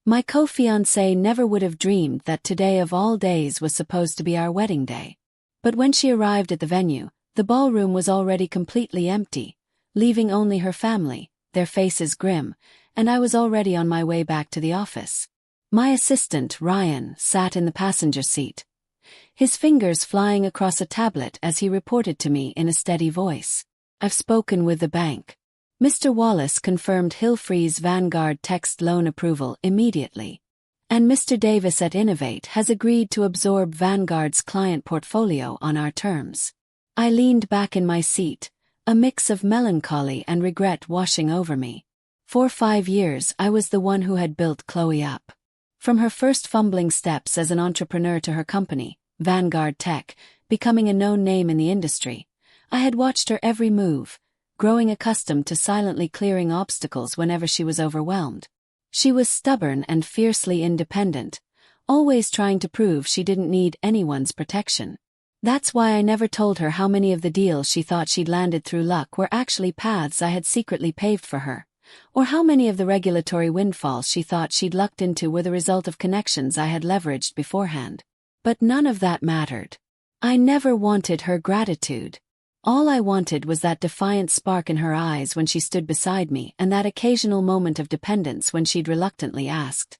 My co-fiancée never would have dreamed that today of all days was supposed to be our wedding day. But when she arrived at the venue, the ballroom was already completely empty, leaving only her family, their faces grim, and I was already on my way back to the office. My assistant, Ryan, sat in the passenger seat, his fingers flying across a tablet as he reported to me in a steady voice. "I've spoken with the bank. Mr. Wallace confirmed Hilfrey's Vanguard text loan approval immediately. And Mr. Davis at Innovate has agreed to absorb Vanguard's client portfolio on our terms." I leaned back in my seat, a mix of melancholy and regret washing over me. For 5 years I was the one who had built Chloe up. From her first fumbling steps as an entrepreneur to her company, Vanguard Tech, becoming a known name in the industry, I had watched her every move, growing accustomed to silently clearing obstacles whenever she was overwhelmed. She was stubborn and fiercely independent, always trying to prove she didn't need anyone's protection. That's why I never told her how many of the deals she thought she'd landed through luck were actually paths I had secretly paved for her, or how many of the regulatory windfalls she thought she'd lucked into were the result of connections I had leveraged beforehand. But none of that mattered. I never wanted her gratitude. All I wanted was that defiant spark in her eyes when she stood beside me and that occasional moment of dependence when she'd reluctantly asked,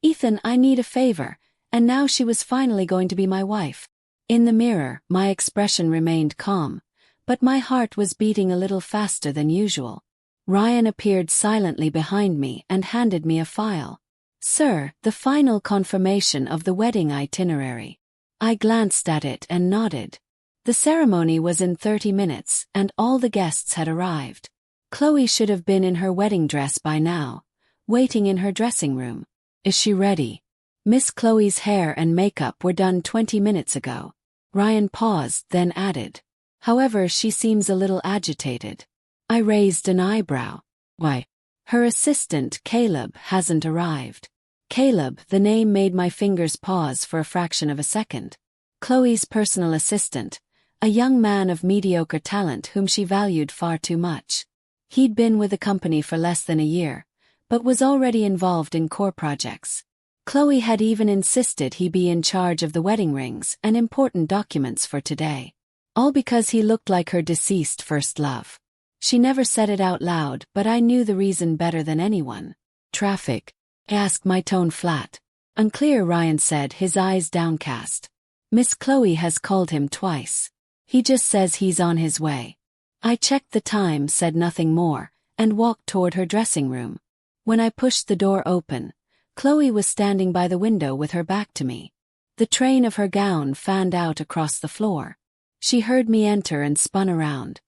"Ethan, I need a favor," and now she was finally going to be my wife. In the mirror, my expression remained calm, but my heart was beating a little faster than usual. Ryan appeared silently behind me and handed me a file. "Sir, the final confirmation of the wedding itinerary." I glanced at it and nodded. The ceremony was in 30 minutes, and all the guests had arrived. Chloe should have been in her wedding dress by now, waiting in her dressing room. "Is she ready?" "Miss Chloe's hair and makeup were done 20 minutes ago." Ryan paused, then added, "However, she seems a little agitated." I raised an eyebrow. "Why?" "Her assistant, Caleb, hasn't arrived." Caleb, the name made my fingers pause for a fraction of a second. Chloe's personal assistant, a young man of mediocre talent whom she valued far too much. He'd been with the company for less than a year, but was already involved in core projects. Chloe had even insisted he be in charge of the wedding rings and important documents for today. All because he looked like her deceased first love. She never said it out loud, but I knew the reason better than anyone. "Traffic?" I asked, my tone flat. "Unclear," Ryan said, his eyes downcast. "Miss Chloe has called him twice. He just says he's on his way." I checked the time, said nothing more, and walked toward her dressing room. When I pushed the door open, Chloe was standing by the window with her back to me. The train of her gown fanned out across the floor. She heard me enter and spun around.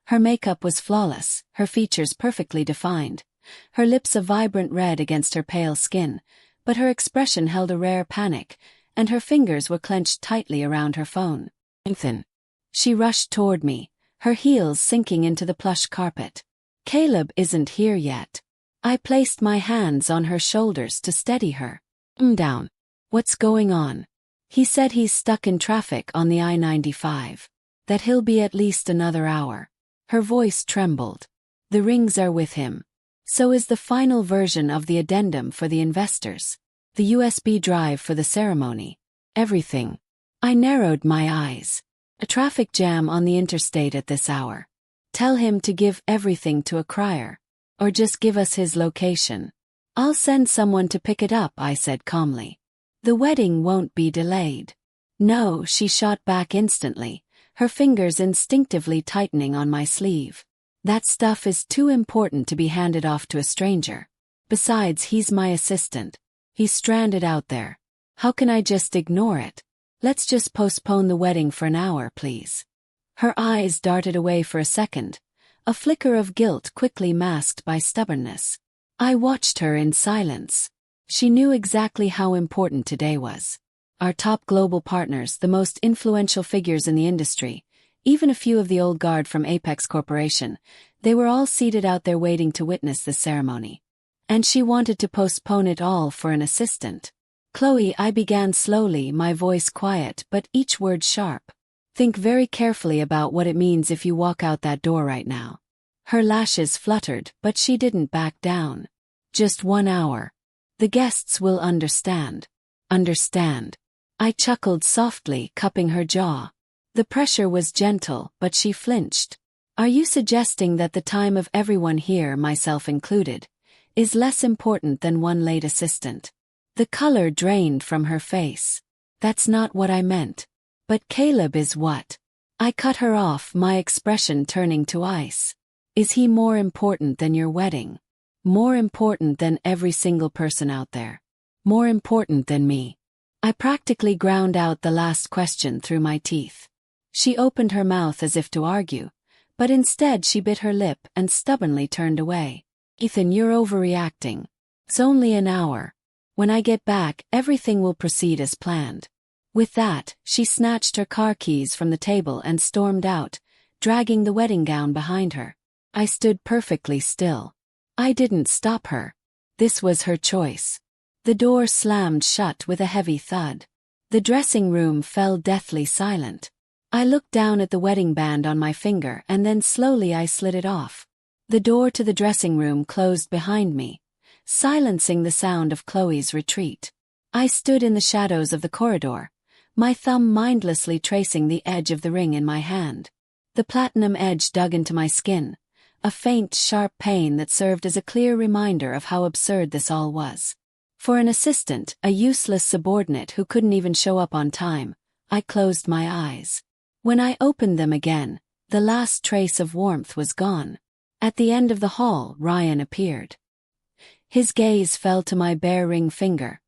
Her makeup was flawless, her features perfectly defined, her lips a vibrant red against her pale skin, but her expression held a rare panic, and her fingers were clenched tightly around her phone. "Ethan." She rushed toward me, her heels sinking into the plush carpet. "Caleb isn't here yet." I placed my hands on her shoulders to steady her. "I'm down." "What's going on?" "He said he's stuck in traffic on the I-95. That he'll be at least another hour." Her voice trembled. "The rings are with him. So is the final version of the addendum for the investors. The USB drive for the ceremony. Everything." I narrowed my eyes. "A traffic jam on the interstate at this hour. Tell him to give everything to a crier. Or just give us his location. I'll send someone to pick it up," I said calmly. "The wedding won't be delayed." "No," she shot back instantly, her fingers instinctively tightening on my sleeve. "That stuff is too important to be handed off to a stranger. Besides, he's my assistant. He's stranded out there. How can I just ignore it? Let's just postpone the wedding for an hour, please." Her eyes darted away for a second, a flicker of guilt quickly masked by stubbornness. I watched her in silence. She knew exactly how important today was. Our top global partners, the most influential figures in the industry, even a few of the old guard from Apex Corporation, they were all seated out there waiting to witness the ceremony. And she wanted to postpone it all for an assistant. "Chloe," I began slowly, my voice quiet but each word sharp. "Think very carefully about what it means if you walk out that door right now." Her lashes fluttered, but she didn't back down. "Just 1 hour. The guests will understand. Understand. I chuckled softly, cupping her jaw. The pressure was gentle, but she flinched. Are you suggesting that the time of everyone here, myself included, is less important than one late assistant? The color drained from her face. That's not what I meant. But Caleb is what? I cut her off, my expression turning to ice. Is he more important than your wedding? More important than every single person out there? More important than me? I practically ground out the last question through my teeth. She opened her mouth as if to argue, but instead she bit her lip and stubbornly turned away. Ethan, you're overreacting. It's only an hour. When I get back, everything will proceed as planned. With that, she snatched her car keys from the table and stormed out, dragging the wedding gown behind her. I stood perfectly still. I didn't stop her. This was her choice. The door slammed shut with a heavy thud. The dressing room fell deathly silent. I looked down at the wedding band on my finger and then slowly I slid it off. The door to the dressing room closed behind me, silencing the sound of Chloe's retreat. I stood in the shadows of the corridor, my thumb mindlessly tracing the edge of the ring in my hand. The platinum edge dug into my skin, a faint, sharp pain that served as a clear reminder of how absurd this all was. For an assistant, a useless subordinate who couldn't even show up on time, I closed my eyes. When I opened them again, the last trace of warmth was gone. At the end of the hall, Ryan appeared. His gaze fell to my bare ring finger,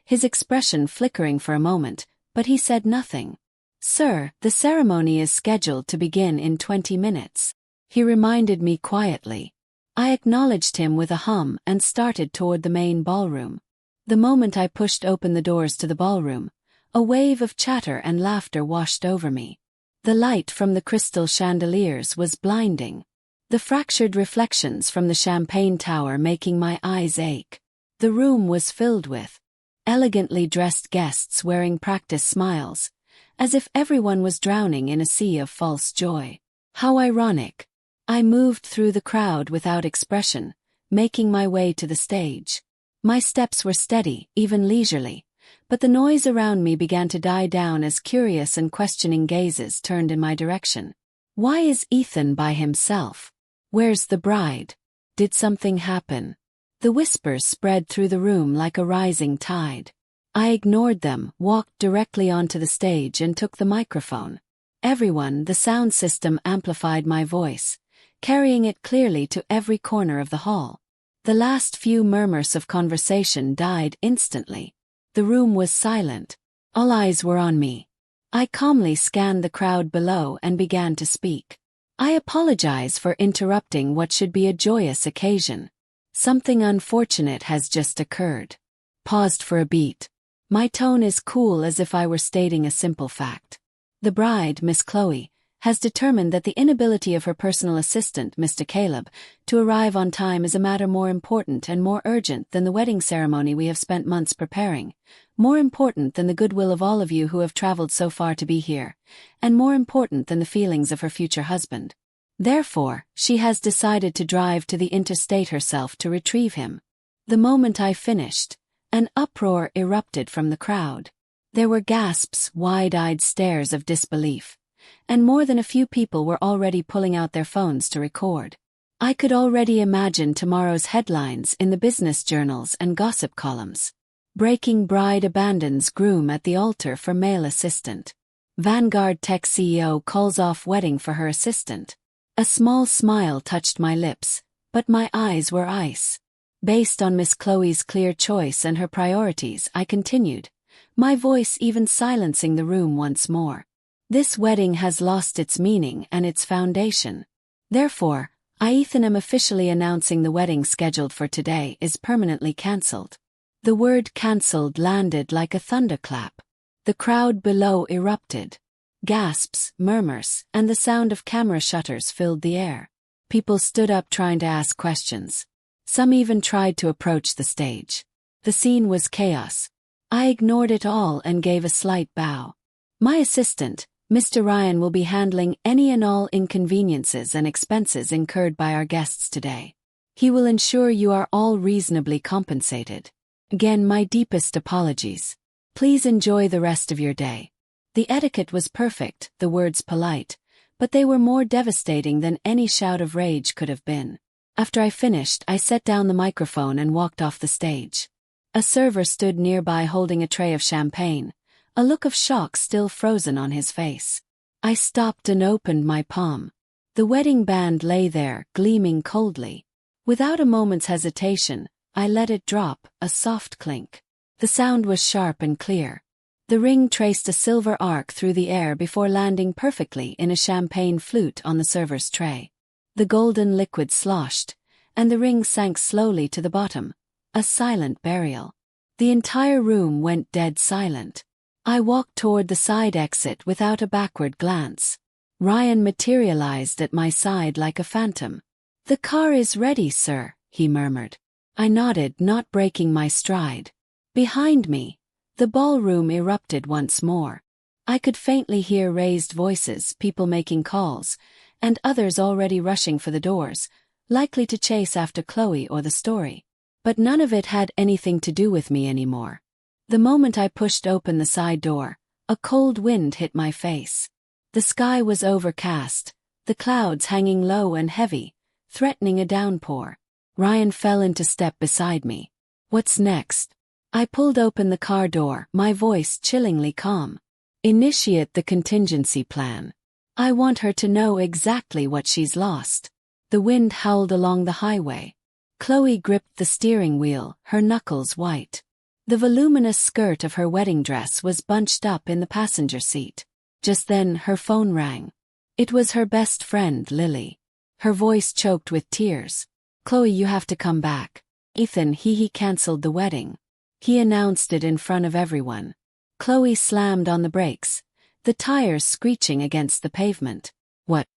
his expression flickering for a moment, but he said nothing. Sir, the ceremony is scheduled to begin in 20 minutes. He reminded me quietly. I acknowledged him with a hum and started toward the main ballroom. The moment I pushed open the doors to the ballroom, a wave of chatter and laughter washed over me. The light from the crystal chandeliers was blinding, the fractured reflections from the champagne tower making my eyes ache. The room was filled with elegantly dressed guests wearing practice smiles, as if everyone was drowning in a sea of false joy. How ironic. I moved through the crowd without expression, making my way to the stage. My steps were steady, even leisurely, but the noise around me began to die down as curious and questioning gazes turned in my direction. Why is Ethan by himself? Where's the bride? Did something happen? The whispers spread through the room like a rising tide. I ignored them, walked directly onto the stage and took the microphone. Everyone, the sound system amplified my voice, carrying it clearly to every corner of the hall. The last few murmurs of conversation died instantly. The room was silent. All eyes were on me. I calmly scanned the crowd below and began to speak. I apologize for interrupting what should be a joyous occasion. Something unfortunate has just occurred. Paused for a beat. My tone is cool as if I were stating a simple fact. The bride, Miss Chloe, has determined that the inability of her personal assistant, Mr. Caleb, to arrive on time is a matter more important and more urgent than the wedding ceremony we have spent months preparing, more important than the goodwill of all of you who have traveled so far to be here, and more important than the feelings of her future husband. Therefore, she has decided to drive to the interstate herself to retrieve him. The moment I finished, an uproar erupted from the crowd. There were gasps, wide-eyed stares of disbelief, and more than a few people were already pulling out their phones to record. I could already imagine tomorrow's headlines in the business journals and gossip columns. Breaking bride abandons groom at the altar for male assistant. Vanguard Tech CEO calls off wedding for her assistant. A small smile touched my lips, but my eyes were ice. Based on Miss Chloe's clear choice and her priorities, I continued, my voice even silencing the room once more. This wedding has lost its meaning and its foundation. Therefore, I, Ethan, am officially announcing the wedding scheduled for today is permanently cancelled. The word cancelled landed like a thunderclap. The crowd below erupted. Gasps, murmurs, and the sound of camera shutters filled the air. People stood up trying to ask questions. Some even tried to approach the stage. The scene was chaos. I ignored it all and gave a slight bow. My assistant, Mr. Ryan, will be handling any and all inconveniences and expenses incurred by our guests today. He will ensure you are all reasonably compensated. Again, my deepest apologies. Please enjoy the rest of your day. The etiquette was perfect, the words polite, but they were more devastating than any shout of rage could have been. After I finished, I set down the microphone and walked off the stage. A server stood nearby holding a tray of champagne, a look of shock still frozen on his face. I stopped and opened my palm. The wedding band lay there, gleaming coldly. Without a moment's hesitation, I let it drop, a soft clink. The sound was sharp and clear. The ring traced a silver arc through the air before landing perfectly in a champagne flute on the server's tray. The golden liquid sloshed, and the ring sank slowly to the bottom, a silent burial. The entire room went dead silent. I walked toward the side exit without a backward glance. Ryan materialized at my side like a phantom. "The car is ready, sir," he murmured. I nodded, not breaking my stride. Behind me, the ballroom erupted once more. I could faintly hear raised voices, people making calls, and others already rushing for the doors, likely to chase after Chloe or the story. But none of it had anything to do with me anymore. The moment I pushed open the side door, a cold wind hit my face. The sky was overcast, the clouds hanging low and heavy, threatening a downpour. Ryan fell into step beside me. "What's next?" I pulled open the car door, my voice chillingly calm. "Initiate the contingency plan. I want her to know exactly what she's lost." The wind howled along the highway. Chloe gripped the steering wheel, her knuckles white. The voluminous skirt of her wedding dress was bunched up in the passenger seat. Just then, her phone rang. It was her best friend, Lily. Her voice choked with tears. "Chloe, you have to come back. Ethan, he canceled the wedding." He announced it in front of everyone. Chloe slammed on the brakes, the tires screeching against the pavement. "What?"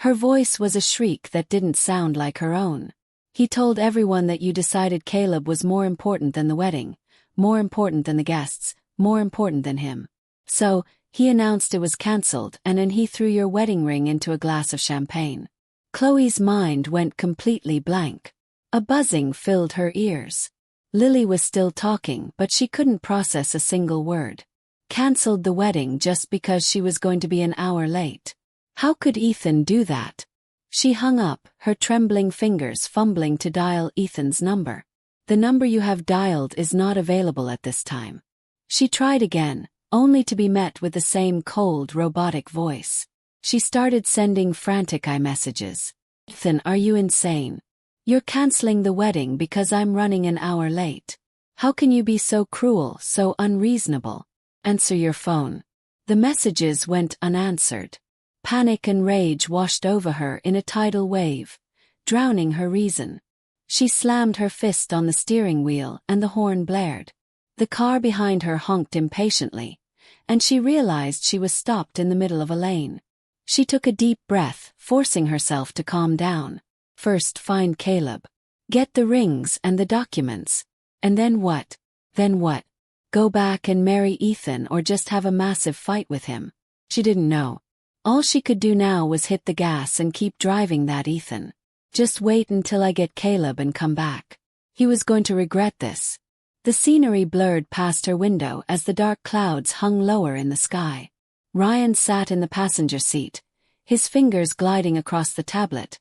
Her voice was a shriek that didn't sound like her own. "He told everyone that you decided Caleb was more important than the wedding, more important than the guests, more important than him. So, he announced it was cancelled, and then he threw your wedding ring into a glass of champagne." Chloe's mind went completely blank. A buzzing filled her ears. Lily was still talking, but she couldn't process a single word. Cancelled the wedding just because she was going to be an hour late. How could Ethan do that? She hung up, her trembling fingers fumbling to dial Ethan's number. "The number you have dialed is not available at this time." She tried again, only to be met with the same cold, robotic voice. She started sending frantic iMessages. "Ethan, are you insane? You're canceling the wedding because I'm running an hour late. How can you be so cruel, so unreasonable? Answer your phone." The messages went unanswered. Panic and rage washed over her in a tidal wave, drowning her reason. She slammed her fist on the steering wheel and the horn blared. The car behind her honked impatiently, and she realized she was stopped in the middle of a lane. She took a deep breath, forcing herself to calm down. First, find Caleb. Get the rings and the documents. And then what? Then what? Go back and marry Ethan or just have a massive fight with him? She didn't know. All she could do now was hit the gas and keep driving that Ethan. Just wait until I get Caleb and come back. He was going to regret this. The scenery blurred past her window as the dark clouds hung lower in the sky. Ryan sat in the passenger seat, his fingers gliding across the tablet,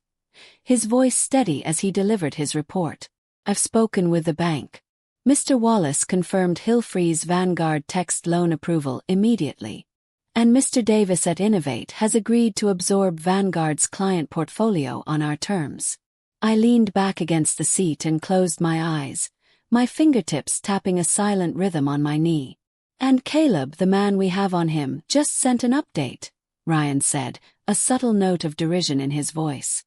his voice steady as he delivered his report. "I've spoken with the bank. Mr. Wallace confirmed Hilfrey's Vanguard text loan approval immediately. And Mr. Davis at Innovate has agreed to absorb Vanguard's client portfolio on our terms." I leaned back against the seat and closed my eyes, my fingertips tapping a silent rhythm on my knee. "And Caleb, the man we have on him, just sent an update," Ryan said, a subtle note of derision in his voice.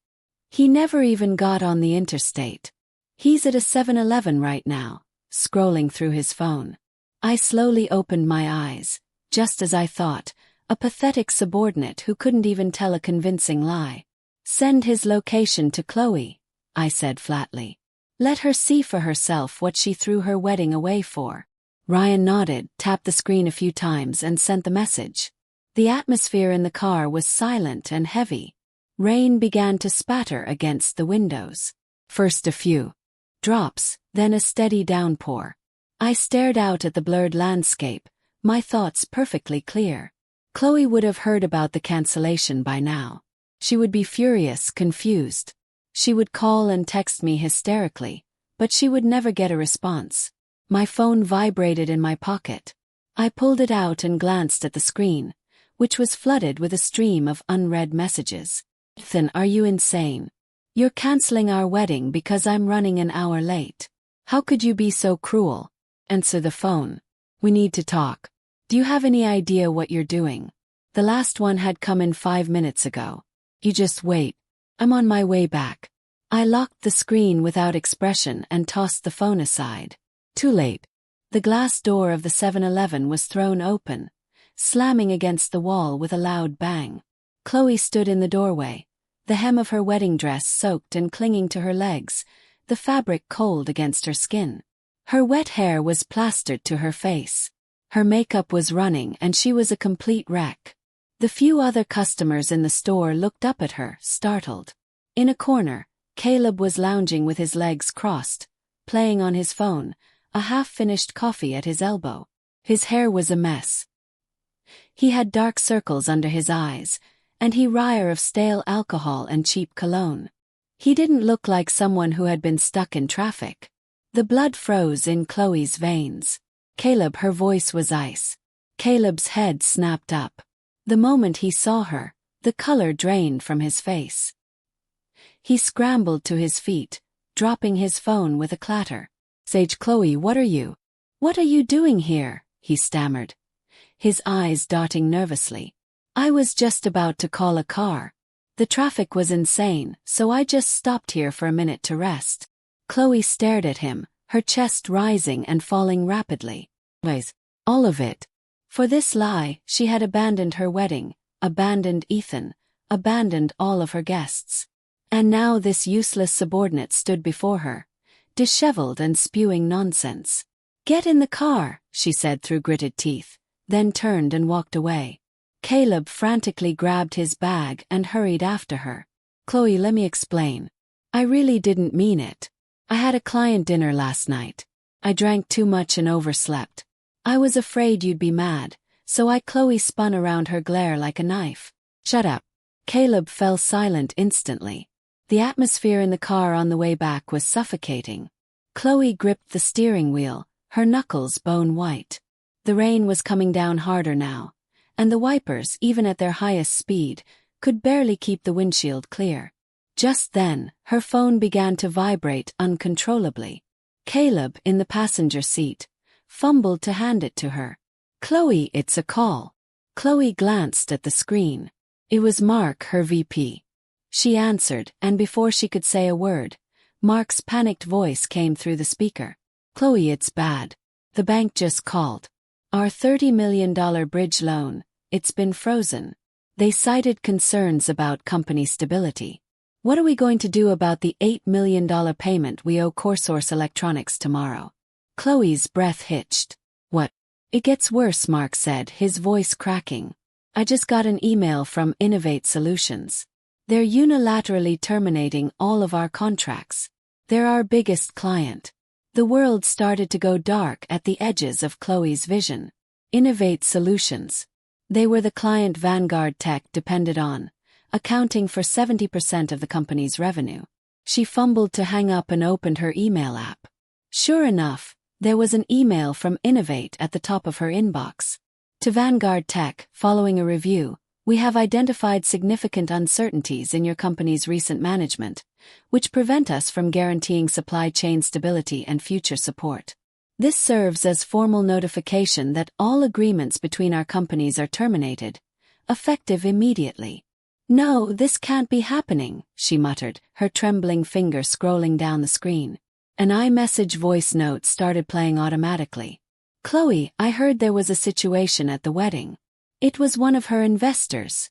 "He never even got on the interstate. He's at a 7-Eleven right now, scrolling through his phone." I slowly opened my eyes, just as I thought, a pathetic subordinate who couldn't even tell a convincing lie. "Send his location to Chloe," I said flatly. "Let her see for herself what she threw her wedding away for." Ryan nodded, tapped the screen a few times and sent the message. The atmosphere in the car was silent and heavy. Rain began to spatter against the windows. First a few drops, then a steady downpour. I stared out at the blurred landscape, my thoughts perfectly clear. Chloe would have heard about the cancellation by now. She would be furious, confused. She would call and text me hysterically, but she would never get a response. My phone vibrated in my pocket. I pulled it out and glanced at the screen, which was flooded with a stream of unread messages. Ethan, are you insane? You're canceling our wedding because I'm running an hour late. How could you be so cruel? Answer the phone. We need to talk. Do you have any idea what you're doing? The last one had come in 5 minutes ago. You just wait. I'm on my way back. I locked the screen without expression and tossed the phone aside. Too late. The glass door of the 7-Eleven was thrown open, slamming against the wall with a loud bang. Chloe stood in the doorway, the hem of her wedding dress soaked and clinging to her legs, the fabric cold against her skin. Her wet hair was plastered to her face. Her makeup was running and she was a complete wreck. The few other customers in the store looked up at her, startled. In a corner, Caleb was lounging with his legs crossed, playing on his phone, a half-finished coffee at his elbow. His hair was a mess. He had dark circles under his eyes, and he reeked of stale alcohol and cheap cologne. He didn't look like someone who had been stuck in traffic. The blood froze in Chloe's veins. Caleb, her voice was ice. Caleb's head snapped up. The moment he saw her, the color drained from his face. He scrambled to his feet, dropping his phone with a clatter. Sage, Chloe, what are you? What are you doing here? He stammered, his eyes darting nervously. I was just about to call a car. The traffic was insane, so I just stopped here for a minute to rest. Chloe stared at him, her chest rising and falling rapidly. All of it. For this lie, she had abandoned her wedding, abandoned Ethan, abandoned all of her guests. And now this useless subordinate stood before her, disheveled and spewing nonsense. Get in the car, she said through gritted teeth, then turned and walked away. Caleb frantically grabbed his bag and hurried after her. Chloe, let me explain. I really didn't mean it. I had a client dinner last night. I drank too much and overslept. I was afraid you'd be mad, so Chloe spun around her glare like a knife. Shut up. Caleb fell silent instantly. The atmosphere in the car on the way back was suffocating. Chloe gripped the steering wheel, her knuckles bone white. The rain was coming down harder now, and the wipers, even at their highest speed, could barely keep the windshield clear. Just then, her phone began to vibrate uncontrollably. Caleb, in the passenger seat, fumbled to hand it to her. Chloe, it's a call. Chloe glanced at the screen. It was Mark, her VP. She answered, and before she could say a word, Mark's panicked voice came through the speaker. Chloe, it's bad. The bank just called. Our $30 million bridge loan, it's been frozen. They cited concerns about company stability. What are we going to do about the $8 million payment we owe CoreSource Electronics tomorrow? Chloe's breath hitched. What? It gets worse, Mark said, his voice cracking. I just got an email from Innovate Solutions. They're unilaterally terminating all of our contracts. They're our biggest client. The world started to go dark at the edges of Chloe's vision. Innovate Solutions. They were the client Vanguard Tech depended on, accounting for 70% of the company's revenue. She fumbled to hang up and opened her email app. Sure enough, there was an email from Innovate at the top of her inbox. To Vanguard Tech, following a review, we have identified significant uncertainties in your company's recent management, which prevent us from guaranteeing supply chain stability and future support. This serves as formal notification that all agreements between our companies are terminated, effective immediately. No, this can't be happening, she muttered, her trembling finger scrolling down the screen. An iMessage voice note started playing automatically. Chloe, I heard there was a situation at the wedding. It was one of her investors.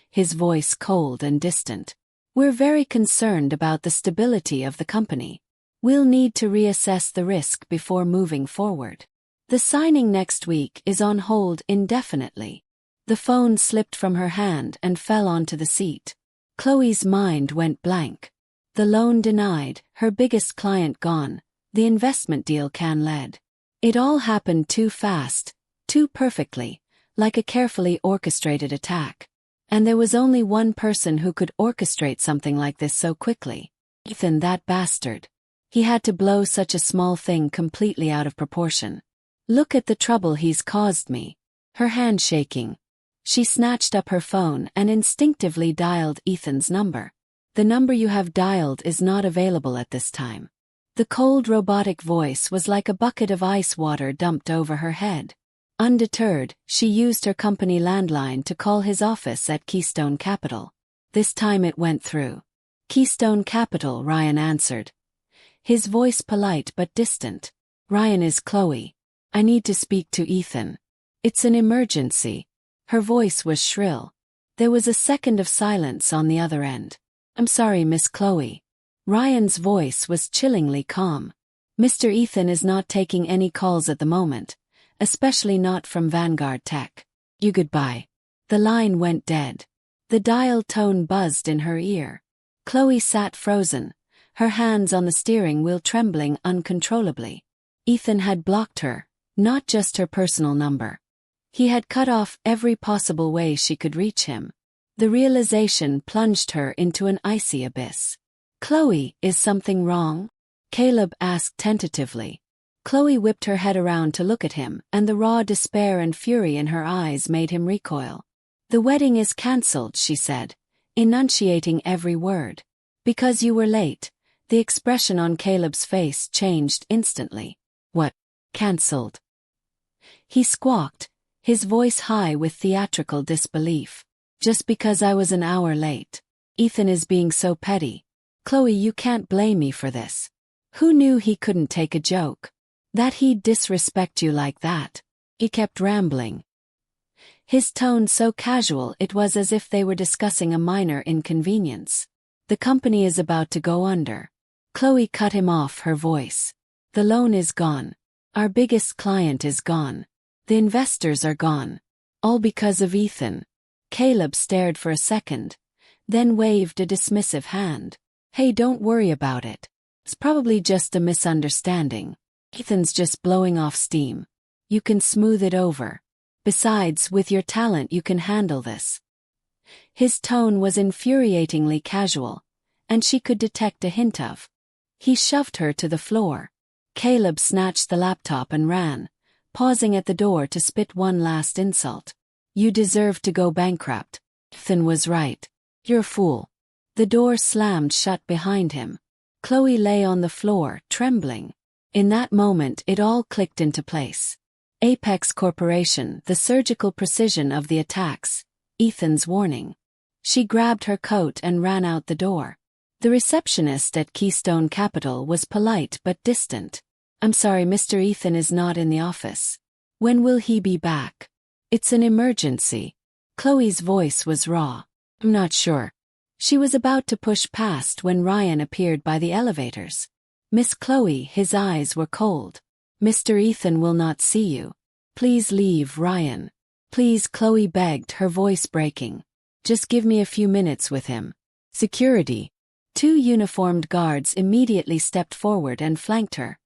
His voice cold and distant. We're very concerned about the stability of the company. We'll need to reassess the risk before moving forward. The signing next week is on hold indefinitely. The phone slipped from her hand and fell onto the seat. Chloe's mind went blank. The loan denied, her biggest client gone, the investment deal canceled. It all happened too fast, too perfectly, like a carefully orchestrated attack. And there was only one person who could orchestrate something like this so quickly. Ethan, that bastard. He had to blow such a small thing completely out of proportion. Look at the trouble he's caused me. Her hand shaking. She snatched up her phone and instinctively dialed Ethan's number. The number you have dialed is not available at this time. The cold robotic voice was like a bucket of ice water dumped over her head. Undeterred, she used her company landline to call his office at Keystone Capital. This time it went through. Keystone Capital, Ryan answered. His voice polite but distant. Ryan, is Chloe. I need to speak to Ethan. It's an emergency. Her voice was shrill. There was a second of silence on the other end. I'm sorry, Miss Chloe. Ryan's voice was chillingly calm. Mr. Ethan is not taking any calls at the moment, especially not from Vanguard Tech. You goodbye. The line went dead. The dial tone buzzed in her ear. Chloe sat frozen, her hands on the steering wheel trembling uncontrollably. Ethan had blocked her, not just her personal number. He had cut off every possible way she could reach him. The realization plunged her into an icy abyss. Chloe, is something wrong? Caleb asked tentatively. Chloe whipped her head around to look at him, and the raw despair and fury in her eyes made him recoil. The wedding is cancelled, she said, enunciating every word. Because you were late. The expression on Caleb's face changed instantly. What? Cancelled? He squawked, his voice high with theatrical disbelief. Just because I was an hour late. Ethan is being so petty. Chloe, you can't blame me for this. Who knew he couldn't take a joke? That he'd disrespect you like that? He kept rambling. His tone so casual it was as if they were discussing a minor inconvenience. The company is about to go under. Chloe cut him off, her voice. The loan is gone. Our biggest client is gone. The investors are gone. All because of Ethan. Caleb stared for a second, then waved a dismissive hand. Hey, don't worry about it. It's probably just a misunderstanding. Ethan's just blowing off steam. You can smooth it over. Besides, with your talent you can handle this. His tone was infuriatingly casual, and she could detect a hint of. He shoved her to the floor. Caleb snatched the laptop and ran, pausing at the door to spit one last insult. You deserve to go bankrupt. Ethan was right. You're a fool. The door slammed shut behind him. Chloe lay on the floor, trembling. In that moment it all clicked into place. Apex Corporation, the surgical precision of the attacks, Ethan's warning. She grabbed her coat and ran out the door. The receptionist at Keystone Capital was polite but distant. I'm sorry, Mr. Ethan is not in the office. When will he be back? It's an emergency. Chloe's voice was raw. I'm not sure. She was about to push past when Ryan appeared by the elevators. Miss Chloe, his eyes were cold. Mr. Ethan will not see you. Please leave, Ryan. Please, Chloe begged, her voice breaking. Just give me a few minutes with him. Security. 2 uniformed guards immediately stepped forward and flanked her,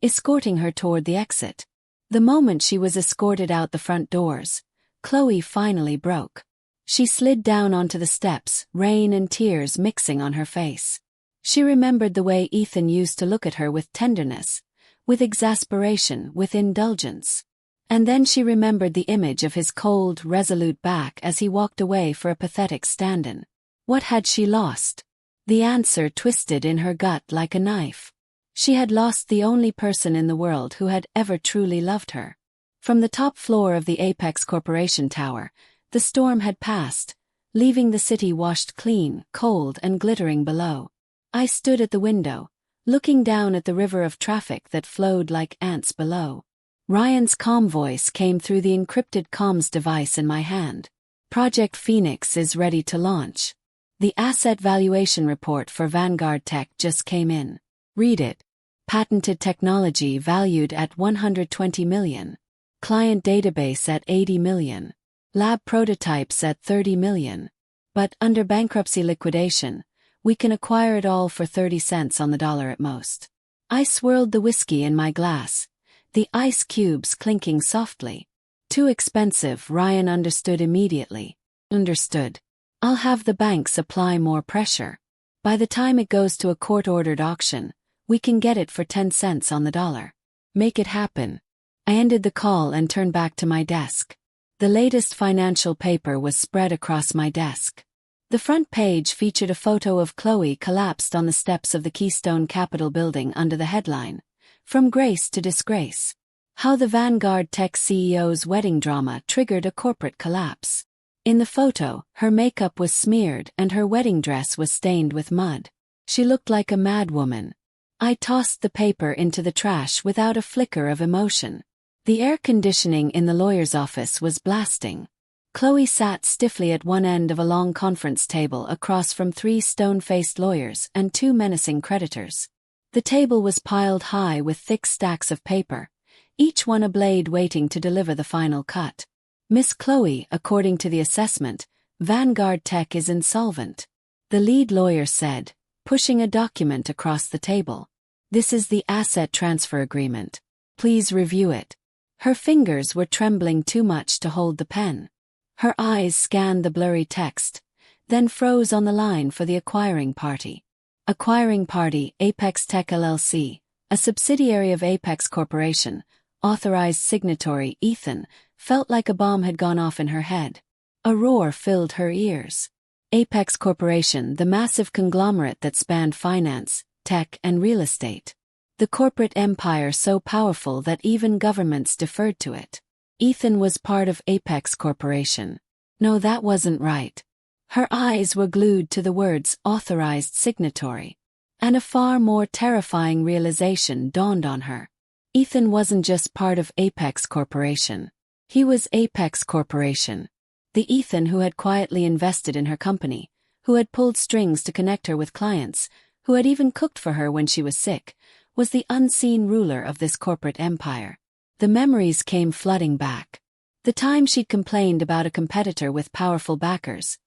escorting her toward the exit. The moment she was escorted out the front doors, Chloe finally broke. She slid down onto the steps, rain and tears mixing on her face. She remembered the way Ethan used to look at her with tenderness, with exasperation, with indulgence. And then she remembered the image of his cold, resolute back as he walked away for a pathetic stand-in. What had she lost? The answer twisted in her gut like a knife. She had lost the only person in the world who had ever truly loved her. From the top floor of the Apex Corporation Tower, the storm had passed, leaving the city washed clean, cold and glittering below. I stood at the window, looking down at the river of traffic that flowed like ants below. Ryan's calm voice came through the encrypted comms device in my hand. Project Phoenix is ready to launch. The asset valuation report for Vanguard Tech just came in. Read it. Patented technology valued at $120 million. Client database at $80 million. Lab prototypes at $30 million. But under bankruptcy liquidation, we can acquire it all for 30 cents on the dollar at most. I swirled the whiskey in my glass, the ice cubes clinking softly. Too expensive, Ryan understood immediately. Understood. I'll have the banks apply more pressure. By the time it goes to a court-ordered auction, we can get it for 10 cents on the dollar. Make it happen. I ended the call and turned back to my desk. The latest financial paper was spread across my desk. The front page featured a photo of Chloe collapsed on the steps of the Keystone Capitol building under the headline, "From Grace to Disgrace. How the Vanguard Tech CEO's wedding drama triggered a corporate collapse." In the photo, her makeup was smeared and her wedding dress was stained with mud. She looked like a madwoman. I tossed the paper into the trash without a flicker of emotion. The air conditioning in the lawyer's office was blasting. Chloe sat stiffly at one end of a long conference table across from 3 stone-faced lawyers and 2 menacing creditors. The table was piled high with thick stacks of paper, each one a blade waiting to deliver the final cut. "Miss Chloe, according to the assessment, Vanguard Tech is insolvent," the lead lawyer said, pushing a document across the table. "This is the asset transfer agreement. Please review it." Her fingers were trembling too much to hold the pen. Her eyes scanned the blurry text, then froze on the line for the acquiring party. Acquiring party, Apex Tech LLC, a subsidiary of Apex Corporation, authorized signatory Ethan, felt like a bomb had gone off in her head. A roar filled her ears. Apex Corporation, the massive conglomerate that spanned finance, tech, and real estate. The corporate empire so powerful that even governments deferred to it. Ethan was part of Apex Corporation. No, that wasn't right. Her eyes were glued to the words authorized signatory. And a far more terrifying realization dawned on her. Ethan wasn't just part of Apex Corporation. He was Apex Corporation. The Ethan who had quietly invested in her company, who had pulled strings to connect her with clients, who had even cooked for her when she was sick, was the unseen ruler of this corporate empire. The memories came flooding back. The time she'd complained about a competitor with powerful backers,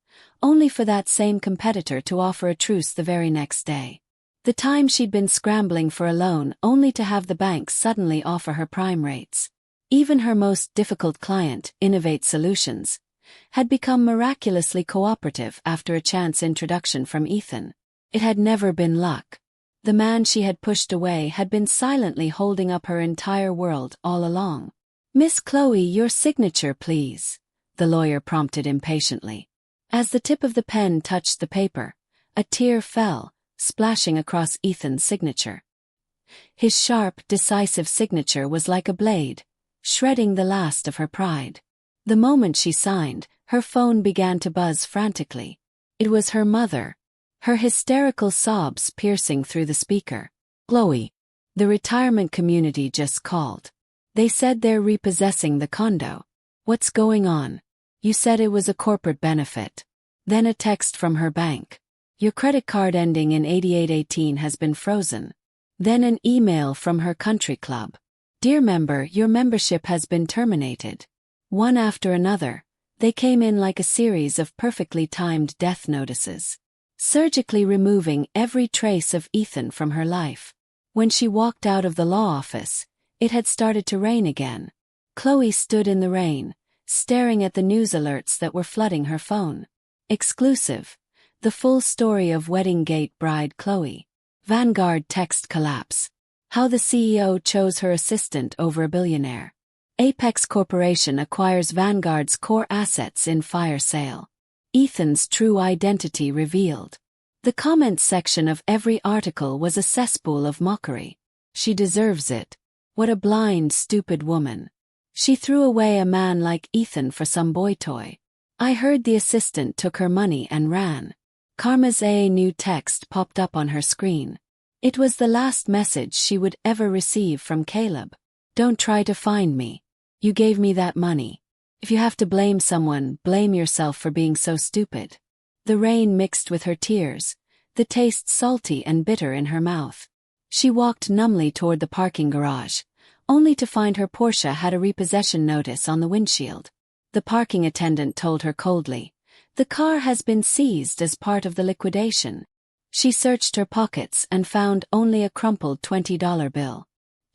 only for that same competitor to offer a truce the very next day. The time she'd been scrambling for a loan only to have the bank suddenly offer her prime rates. Even her most difficult client, Innovate Solutions, had become miraculously cooperative after a chance introduction from Ethan. It had never been luck. The man she had pushed away had been silently holding up her entire world all along. "Miss Chloe, your signature, please," the lawyer prompted impatiently. As the tip of the pen touched the paper, a tear fell, splashing across Ethan's signature. His sharp, decisive signature was like a blade, shredding the last of her pride. The moment she signed, her phone began to buzz frantically. It was her mother, her hysterical sobs piercing through the speaker. "Chloe, the retirement community just called. They said they're repossessing the condo. What's going on? You said it was a corporate benefit." Then a text from her bank. "Your credit card ending in 8818 has been frozen." Then an email from her country club. "Dear member, your membership has been terminated." One after another, they came in like a series of perfectly timed death notices, surgically removing every trace of Ethan from her life. When she walked out of the law office, it had started to rain again. Chloe stood in the rain, staring at the news alerts that were flooding her phone. Exclusive. The full story of Wedding Gate bride Chloe. Vanguard text collapse. How the CEO chose her assistant over a billionaire. Apex Corporation acquires Vanguard's core assets in fire sale. Ethan's true identity revealed. The comments section of every article was a cesspool of mockery. "She deserves it. What a blind, stupid woman. She threw away a man like Ethan for some boy toy. I heard the assistant took her money and ran." Karma's new text popped up on her screen. It was the last message she would ever receive from Caleb. "Don't try to find me. You gave me that money. If you have to blame someone, blame yourself for being so stupid." The rain mixed with her tears, the taste salty and bitter in her mouth. She walked numbly toward the parking garage, only to find her Porsche had a repossession notice on the windshield. The parking attendant told her coldly, "The car has been seized as part of the liquidation." She searched her pockets and found only a crumpled $20 bill.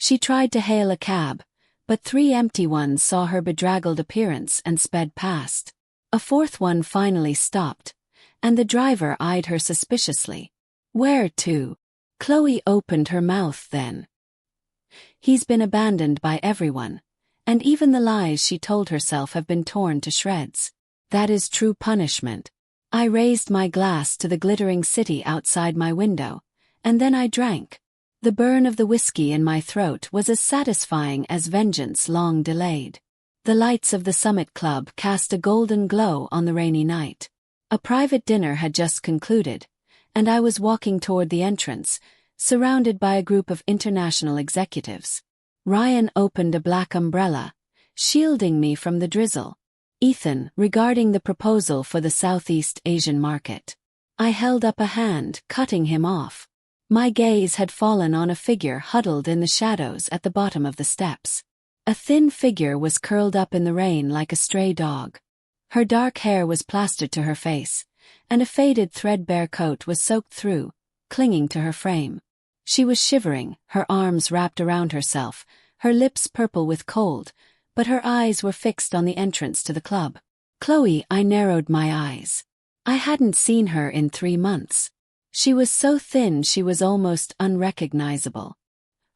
She tried to hail a cab, but 3 empty ones saw her bedraggled appearance and sped past. A 4th one finally stopped, and the driver eyed her suspiciously. "Where to?" Chloe opened her mouth then. He's been abandoned by everyone, and even the lies she told herself have been torn to shreds. That is true punishment. I raised my glass to the glittering city outside my window, and then I drank. The burn of the whiskey in my throat was as satisfying as vengeance long delayed. The lights of the Summit Club cast a golden glow on the rainy night. A private dinner had just concluded, and I was walking toward the entrance, surrounded by a group of international executives. Ryan opened a black umbrella, shielding me from the drizzle. "Ethan, regarding the proposal for the Southeast Asian market." I held up a hand, cutting him off. My gaze had fallen on a figure huddled in the shadows at the bottom of the steps. A thin figure was curled up in the rain like a stray dog. Her dark hair was plastered to her face, and a faded threadbare coat was soaked through, clinging to her frame. She was shivering, her arms wrapped around herself, her lips purple with cold, but her eyes were fixed on the entrance to the club. Chloe, I narrowed my eyes. I hadn't seen her in 3 months. She was so thin she was almost unrecognizable.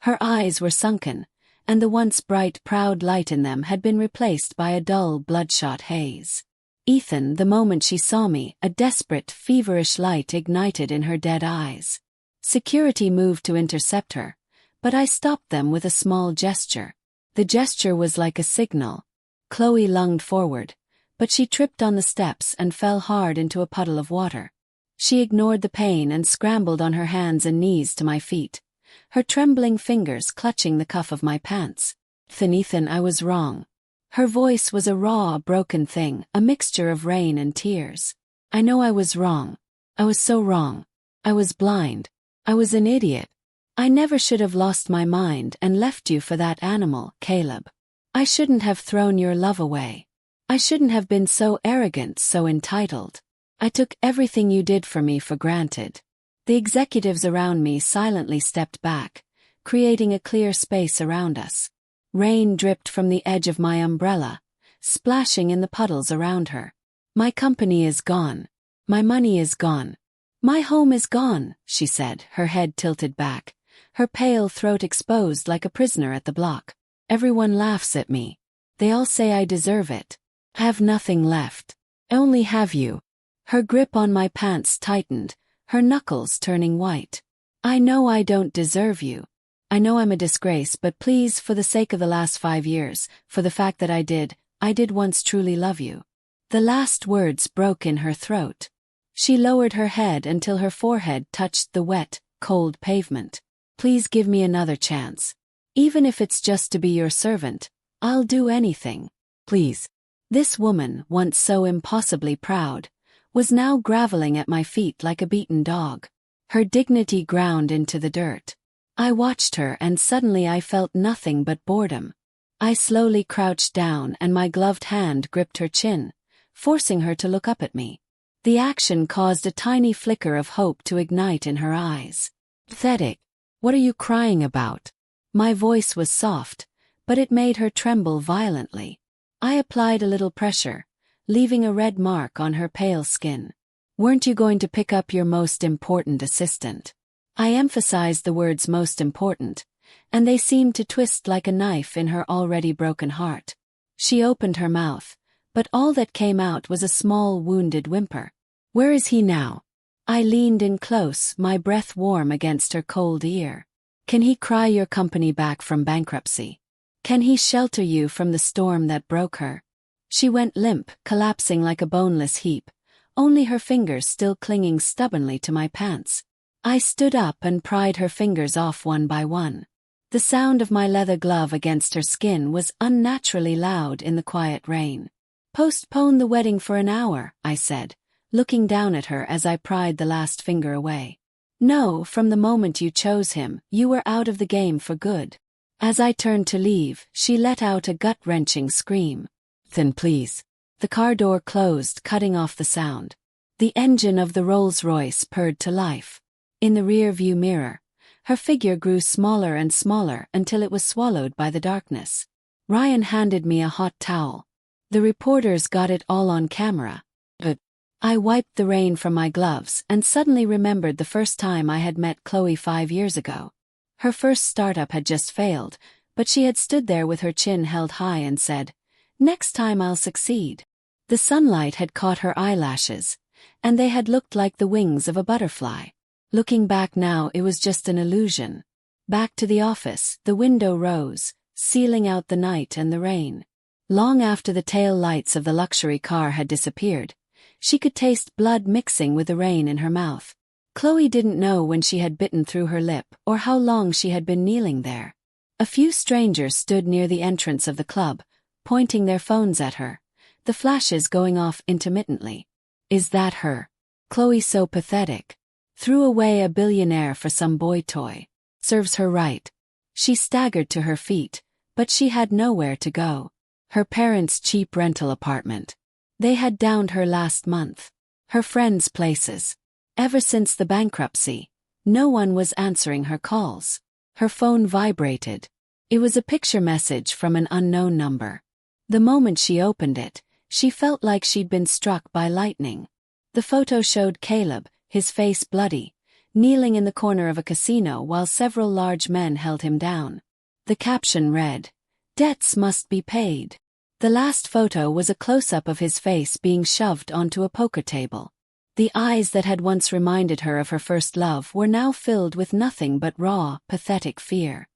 Her eyes were sunken, and the once bright, proud light in them had been replaced by a dull, bloodshot haze. "Ethan," the moment she saw me, a desperate, feverish light ignited in her dead eyes. Security moved to intercept her, but I stopped them with a small gesture. The gesture was like a signal. Chloe lunged forward, but she tripped on the steps and fell hard into a puddle of water. She ignored the pain and scrambled on her hands and knees to my feet, her trembling fingers clutching the cuff of my pants. "Ethan, I was wrong." Her voice was a raw, broken thing, a mixture of rain and tears. "I know I was wrong. I was so wrong. I was blind. I was an idiot. I never should have lost my mind and left you for that animal, Caleb. I shouldn't have thrown your love away. I shouldn't have been so arrogant, so entitled. I took everything you did for me for granted." The executives around me silently stepped back, creating a clear space around us. Rain dripped from the edge of my umbrella, splashing in the puddles around her. "My company is gone. My money is gone. My home is gone," she said, her head tilted back, her pale throat exposed like a prisoner at the block. "Everyone laughs at me. They all say I deserve it. I have nothing left. I only have you." Her grip on my pants tightened, her knuckles turning white. "I know I don't deserve you. I know I'm a disgrace, but please, for the sake of the last 5 years, for the fact that I did once truly love you." The last words broke in her throat. She lowered her head until her forehead touched the wet, cold pavement. "Please give me another chance. Even if it's just to be your servant, I'll do anything. Please." This woman, once so impossibly proud, was now groveling at my feet like a beaten dog. Her dignity ground into the dirt. I watched her and suddenly I felt nothing but boredom. I slowly crouched down and my gloved hand gripped her chin, forcing her to look up at me. The action caused a tiny flicker of hope to ignite in her eyes. "Pathetic. What are you crying about?" My voice was soft, but it made her tremble violently. I applied a little pressure, leaving a red mark on her pale skin. "Weren't you going to pick up your most important assistant?" I emphasized the words "most important," and they seemed to twist like a knife in her already broken heart. She opened her mouth, but all that came out was a small wounded whimper. "Where is he now?" I leaned in close, my breath warm against her cold ear. "Can he cry your company back from bankruptcy? Can he shelter you from the storm that broke her?" She went limp, collapsing like a boneless heap, only her fingers still clinging stubbornly to my pants. I stood up and pried her fingers off one by one. The sound of my leather glove against her skin was unnaturally loud in the quiet rain. "Postpone the wedding for an hour," I said, looking down at her as I pried the last finger away. "No, from the moment you chose him, you were out of the game for good." As I turned to leave, she let out a gut-wrenching scream. "Then please." The car door closed, cutting off the sound. The engine of the Rolls-Royce purred to life. In the rear-view mirror, Her figure grew smaller and smaller until it was swallowed by the darkness. Ryan handed me a hot towel. The reporters got it all on camera. But I wiped the rain from my gloves and suddenly remembered the first time I had met Chloe 5 years ago. Her first startup had just failed, but she had stood there with her chin held high and said, "Next time I'll succeed." The sunlight had caught her eyelashes, and they had looked like the wings of a butterfly. Looking back now, it was just an illusion. Back to the office, the window rose, sealing out the night and the rain. Long after the tail lights of the luxury car had disappeared, she could taste blood mixing with the rain in her mouth. Chloe didn't know when she had bitten through her lip or how long she had been kneeling there. A few strangers stood near the entrance of the club, pointing their phones at her, the flashes going off intermittently. Is that her? Chloe so pathetic. Threw away a billionaire for some boy toy. Serves her right. She staggered to her feet, but she had nowhere to go. Her parents' cheap rental apartment. They had downed her last month. Her friends' places. Ever since the bankruptcy, no one was answering her calls. Her phone vibrated. It was a picture message from an unknown number. The moment she opened it, she felt like she'd been struck by lightning. The photo showed Caleb, his face bloody, kneeling in the corner of a casino while several large men held him down. The caption read, "Debts must be paid." The last photo was a close-up of his face being shoved onto a poker table. The eyes that had once reminded her of her first love were now filled with nothing but raw, pathetic fear.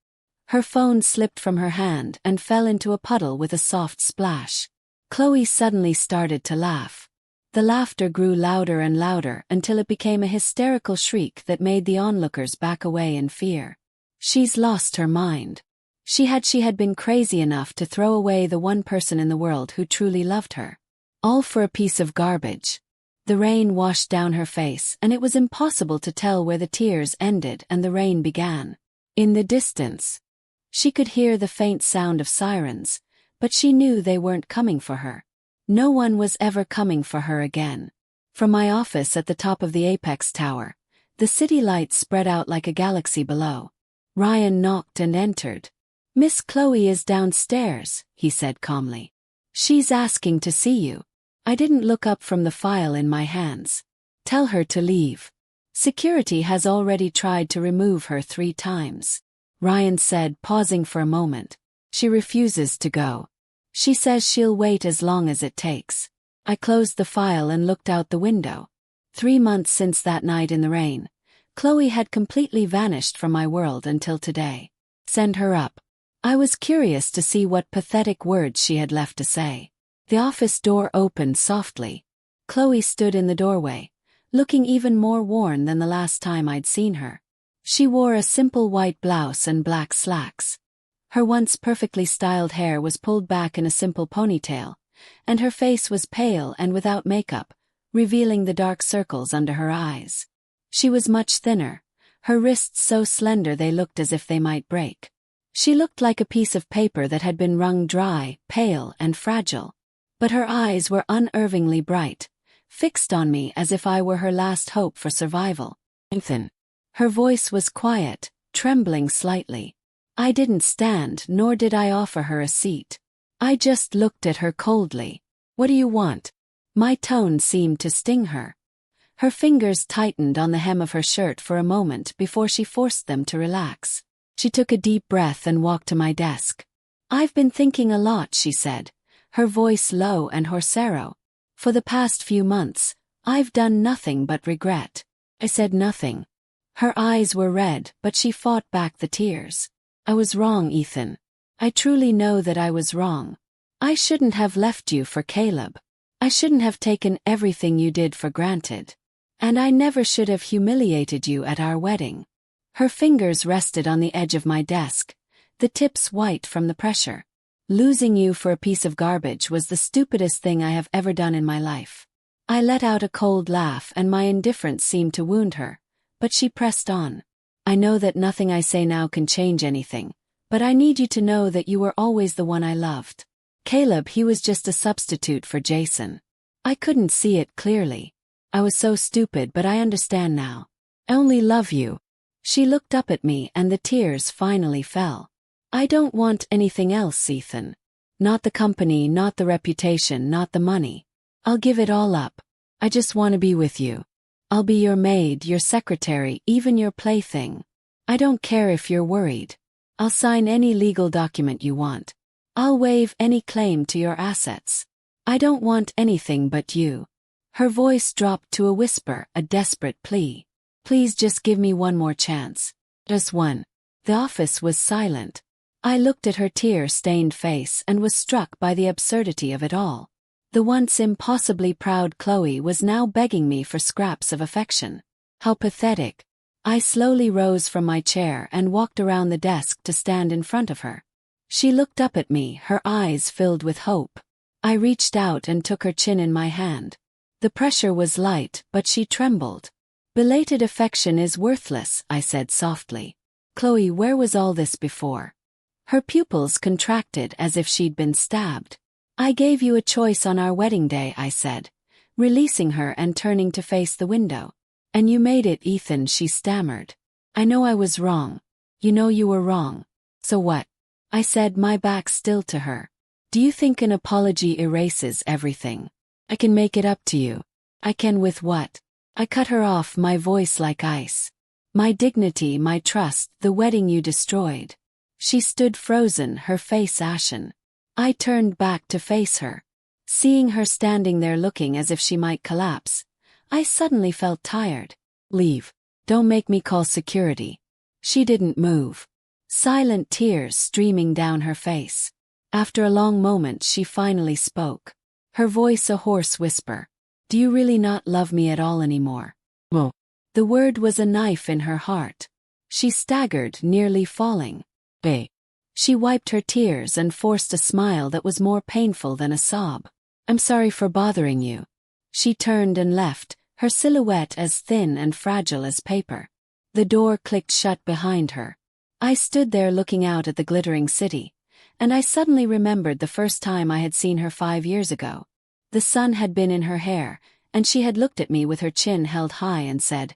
Her phone slipped from her hand and fell into a puddle with a soft splash. Chloe suddenly started to laugh. The laughter grew louder and louder until it became a hysterical shriek that made the onlookers back away in fear. She's lost her mind. She had been crazy enough to throw away the one person in the world who truly loved her. All for a piece of garbage. The rain washed down her face and it was impossible to tell where the tears ended and the rain began. In the distance, she could hear the faint sound of sirens, but she knew they weren't coming for her. No one was ever coming for her again. From my office at the top of the Apex Tower, the city lights spread out like a galaxy below. Ryan knocked and entered. "Miss Chloe is downstairs," he said calmly. "She's asking to see you." I didn't look up from the file in my hands. "Tell her to leave. Security has already tried to remove her 3 times. Ryan said, pausing for a moment. "She refuses to go. She says she'll wait as long as it takes." I closed the file and looked out the window. 3 months since that night in the rain, Chloe had completely vanished from my world until today. Send her up. I was curious to see what pathetic words she had left to say. The office door opened softly. Chloe stood in the doorway, looking even more worn than the last time I'd seen her. She wore a simple white blouse and black slacks. Her once perfectly styled hair was pulled back in a simple ponytail, and her face was pale and without makeup, revealing the dark circles under her eyes. She was much thinner, her wrists so slender they looked as if they might break. She looked like a piece of paper that had been wrung dry, pale and fragile. But her eyes were unervingly bright, fixed on me as if I were her last hope for survival. "Ethan." Her voice was quiet, trembling slightly. I didn't stand, nor did I offer her a seat. I just looked at her coldly. "What do you want?" My tone seemed to sting her. Her fingers tightened on the hem of her shirt for a moment before she forced them to relax. She took a deep breath and walked to my desk. "I've been thinking a lot," she said, her voice low and horsero. "For the past few months, I've done nothing but regret." I said nothing. Her eyes were red, but she fought back the tears. "I was wrong, Ethan. I truly know that I was wrong. I shouldn't have left you for Caleb. I shouldn't have taken everything you did for granted. And I never should have humiliated you at our wedding." Her fingers rested on the edge of my desk, the tips white from the pressure. "Losing you for a piece of garbage was the stupidest thing I have ever done in my life." I let out a cold laugh and my indifference seemed to wound her, but she pressed on. "I know that nothing I say now can change anything, but I need you to know that you were always the one I loved. Caleb, he was just a substitute for Jason." I couldn't see it clearly. I was so stupid, but I understand now. "I only love you." She looked up at me and the tears finally fell. I don't want anything else, Ethan. Not the company, not the reputation, not the money. I'll give it all up. I just want to be with you. I'll be your maid, your secretary, even your plaything. I don't care if you're worried. I'll sign any legal document you want. I'll waive any claim to your assets. I don't want anything but you. Her voice dropped to a whisper, a desperate plea. Please just give me one more chance. Just one. The office was silent. I looked at her tear-stained face and was struck by the absurdity of it all. The once impossibly proud Chloe was now begging me for scraps of affection. How pathetic. I slowly rose from my chair and walked around the desk to stand in front of her. She looked up at me, her eyes filled with hope. I reached out and took her chin in my hand. The pressure was light, but she trembled. Belated affection is worthless, I said softly. Chloe, where was all this before? Her pupils contracted as if she'd been stabbed. I gave you a choice on our wedding day, I said, releasing her and turning to face the window. And you made it, Ethan, she stammered. I know I was wrong. You know you were wrong. So what? I said, my back still to her. Do you think an apology erases everything? I can make it up to you. I can with what? I cut her off, my voice like ice. My dignity, my trust, the wedding you destroyed. She stood frozen, her face ashen. I turned back to face her. Seeing her standing there looking as if she might collapse, I suddenly felt tired. Leave. Don't make me call security. She didn't move. Silent tears streaming down her face. After a long moment she finally spoke. Her voice a hoarse whisper. Do you really not love me at all anymore? Well. The word was a knife in her heart. She staggered, nearly falling. Bae. She wiped her tears and forced a smile that was more painful than a sob. I'm sorry for bothering you. She turned and left, her silhouette as thin and fragile as paper. The door clicked shut behind her. I stood there looking out at the glittering city, and I suddenly remembered the first time I had seen her 5 years ago. The sun had been in her hair, and she had looked at me with her chin held high and said,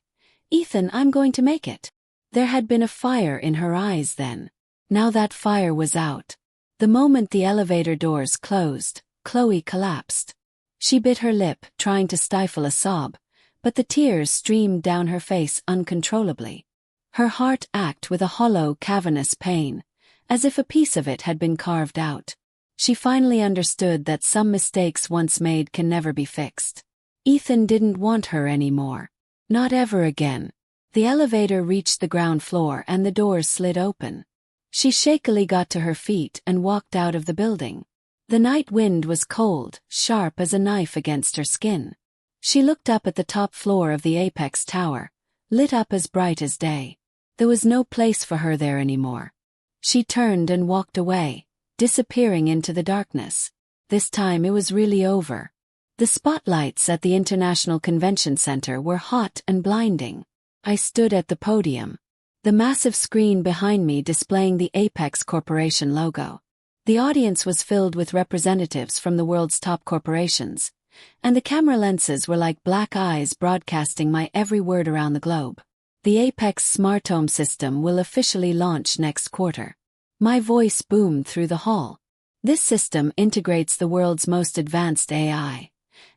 Ethan, I'm going to make it. There had been a fire in her eyes then. Now that fire was out. The moment the elevator doors closed, Chloe collapsed. She bit her lip, trying to stifle a sob, but the tears streamed down her face uncontrollably. Her heart ached with a hollow, cavernous pain, as if a piece of it had been carved out. She finally understood that some mistakes once made can never be fixed. Ethan didn't want her anymore. Not ever again. The elevator reached the ground floor and the doors slid open. She shakily got to her feet and walked out of the building. The night wind was cold, sharp as a knife against her skin. She looked up at the top floor of the apex tower, lit up as bright as day. There was no place for her there anymore. She turned and walked away, disappearing into the darkness. This time it was really over. The spotlights at the International Convention Center were hot and blinding. I stood at the podium. The massive screen behind me displaying the Apex Corporation logo. The audience was filled with representatives from the world's top corporations, and the camera lenses were like black eyes broadcasting my every word around the globe. The Apex Smart Home system will officially launch next quarter. My voice boomed through the hall. This system integrates the world's most advanced AI,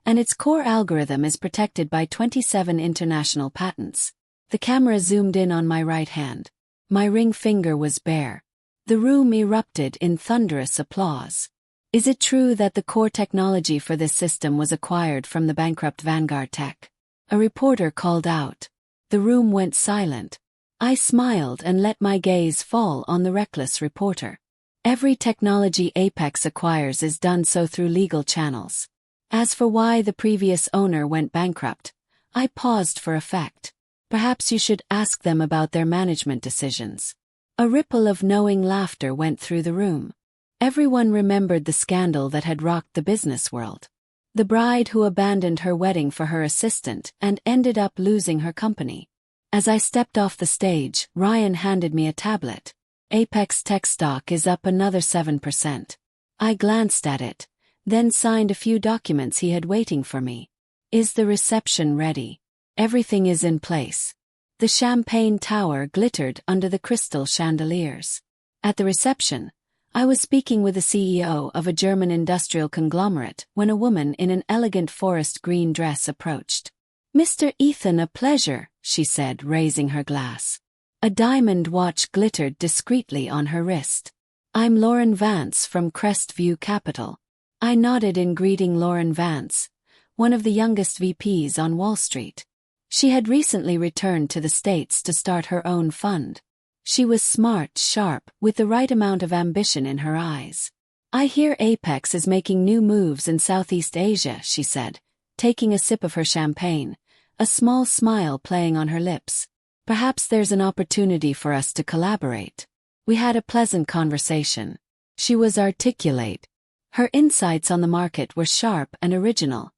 and its core algorithm is protected by 27 international patents. The camera zoomed in on my right hand. My ring finger was bare. The room erupted in thunderous applause. Is it true that the core technology for this system was acquired from the bankrupt Vanguard Tech? A reporter called out. The room went silent. I smiled and let my gaze fall on the reckless reporter. Every technology Apex acquires is done so through legal channels. As for why the previous owner went bankrupt, I paused for effect. Perhaps you should ask them about their management decisions. A ripple of knowing laughter went through the room. Everyone remembered the scandal that had rocked the business world. The bride who abandoned her wedding for her assistant and ended up losing her company. As I stepped off the stage, Ryan handed me a tablet. Apex Tech stock is up another 7%. I glanced at it, then signed a few documents he had waiting for me. Is the reception ready? Everything is in place. The champagne tower glittered under the crystal chandeliers. At the reception, I was speaking with the CEO of a German industrial conglomerate when a woman in an elegant forest green dress approached. "Mr. Ethan, a pleasure," she said, raising her glass. A diamond watch glittered discreetly on her wrist. "I'm Lauren Vance from Crestview Capital." I nodded in greeting. Lauren Vance, one of the youngest VPs on Wall Street. She had recently returned to the States to start her own fund. She was smart, sharp, with the right amount of ambition in her eyes. "I hear Apex is making new moves in Southeast Asia," she said, taking a sip of her champagne, a small smile playing on her lips. "Perhaps there's an opportunity for us to collaborate." We had a pleasant conversation. She was articulate. Her insights on the market were sharp and original,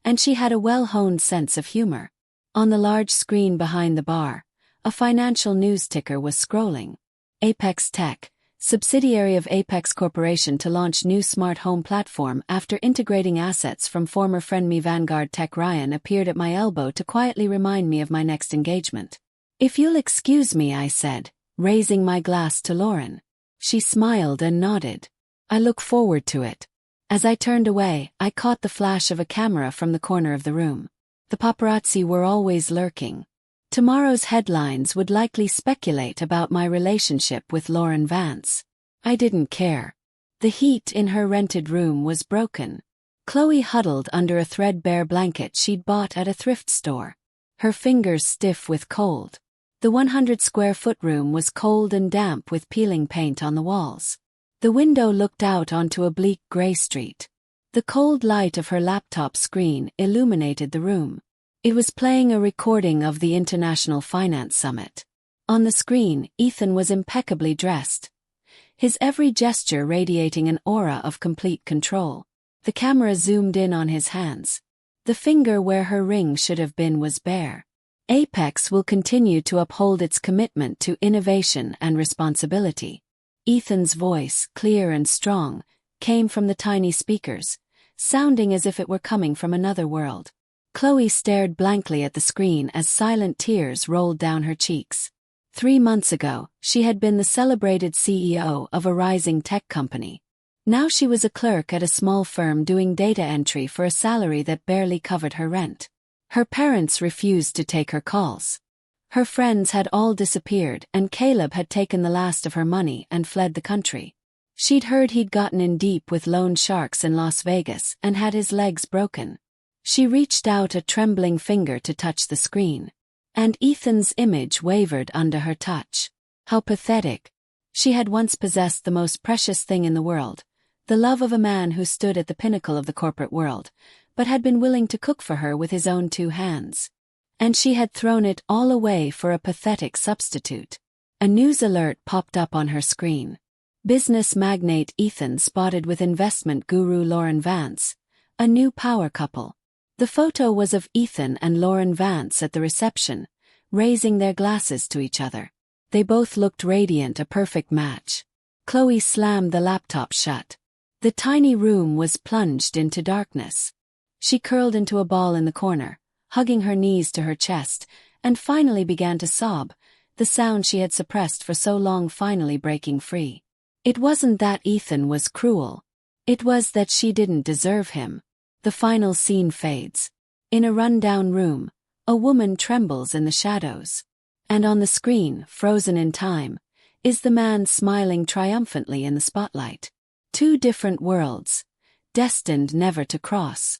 and she had a well-honed sense of humor. On the large screen behind the bar, a financial news ticker was scrolling. Apex Tech, subsidiary of Apex Corporation to launch new smart home platform after integrating assets from former friend me Vanguard Tech. Ryan appeared at my elbow to quietly remind me of my next engagement. "If you'll excuse me," I said, raising my glass to Lauren. She smiled and nodded. "I look forward to it." As I turned away, I caught the flash of a camera from the corner of the room. The paparazzi were always lurking. Tomorrow's headlines would likely speculate about my relationship with Lauren Vance. I didn't care. The heat in her rented room was broken. Chloe huddled under a threadbare blanket she'd bought at a thrift store, her fingers stiff with cold. The 100-square-foot room was cold and damp with peeling paint on the walls. The window looked out onto a bleak gray street. The cold light of her laptop screen illuminated the room. It was playing a recording of the International Finance Summit. On the screen, Ethan was impeccably dressed, his every gesture radiating an aura of complete control. The camera zoomed in on his hands. The finger where her ring should have been was bare. Apex will continue to uphold its commitment to innovation and responsibility. Ethan's voice, clear and strong, came from the tiny speakers, sounding as if it were coming from another world. Chloe stared blankly at the screen as silent tears rolled down her cheeks. 3 months ago, she had been the celebrated CEO of a rising tech company. Now she was a clerk at a small firm doing data entry for a salary that barely covered her rent. Her parents refused to take her calls. Her friends had all disappeared and Caleb had taken the last of her money and fled the country. She'd heard he'd gotten in deep with loan sharks in Las Vegas and had his legs broken. She reached out a trembling finger to touch the screen, and Ethan's image wavered under her touch. How pathetic. She had once possessed the most precious thing in the world, the love of a man who stood at the pinnacle of the corporate world, but had been willing to cook for her with his own 2 hands. And she had thrown it all away for a pathetic substitute. A news alert popped up on her screen. Business magnate Ethan spotted with investment guru Lauren Vance, a new power couple. The photo was of Ethan and Lauren Vance at the reception, raising their glasses to each other. They both looked radiant, a perfect match. Chloe slammed the laptop shut. The tiny room was plunged into darkness. She curled into a ball in the corner, hugging her knees to her chest, and finally began to sob, the sound she had suppressed for so long finally breaking free. It wasn't that Ethan was cruel. It was that she didn't deserve him. The final scene fades. In a run-down room, a woman trembles in the shadows. And on the screen, frozen in time, is the man smiling triumphantly in the spotlight. 2 different worlds, destined never to cross.